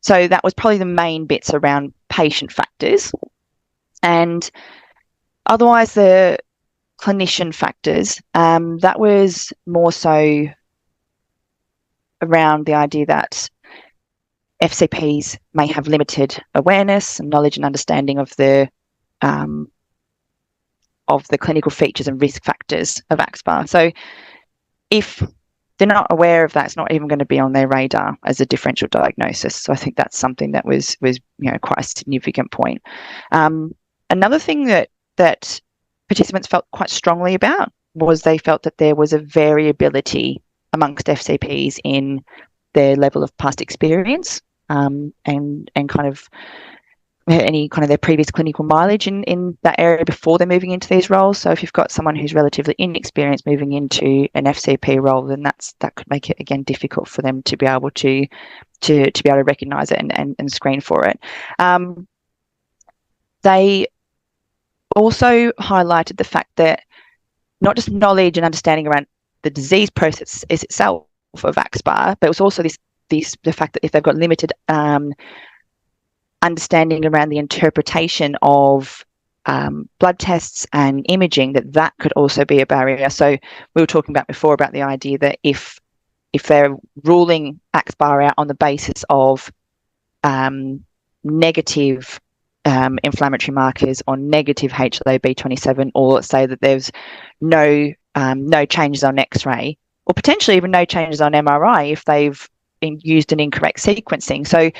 So that was probably the main bits around patient factors. And otherwise, the clinician factors, that was more so around the idea that FCPs may have limited awareness and knowledge and understanding of the clinical features and risk factors of Axbar. So if they're not aware of that, it's not even going to be on their radar as a differential diagnosis. So I think that's something that was quite a significant point. Another thing that participants felt quite strongly about was they felt that there was a variability amongst FCPs in their level of past experience, and kind of any kind of their previous clinical mileage in that area before they're moving into these roles. So if you've got someone who's relatively inexperienced moving into an FCP role, then that could make it again difficult for them to be able to be able to recognise it and screen for it. They also highlighted the fact that not just knowledge and understanding around the disease process itself of Axbar, but it was also the fact that if they've got limited understanding around the interpretation of blood tests and imaging, that could also be a barrier. So we were talking about before about the idea that if they're ruling Axbar out on the basis of negative inflammatory markers or negative HLA-B27, or let's say that there's no changes on X-ray, or potentially even no changes on MRI if they've used an incorrect sequencing. So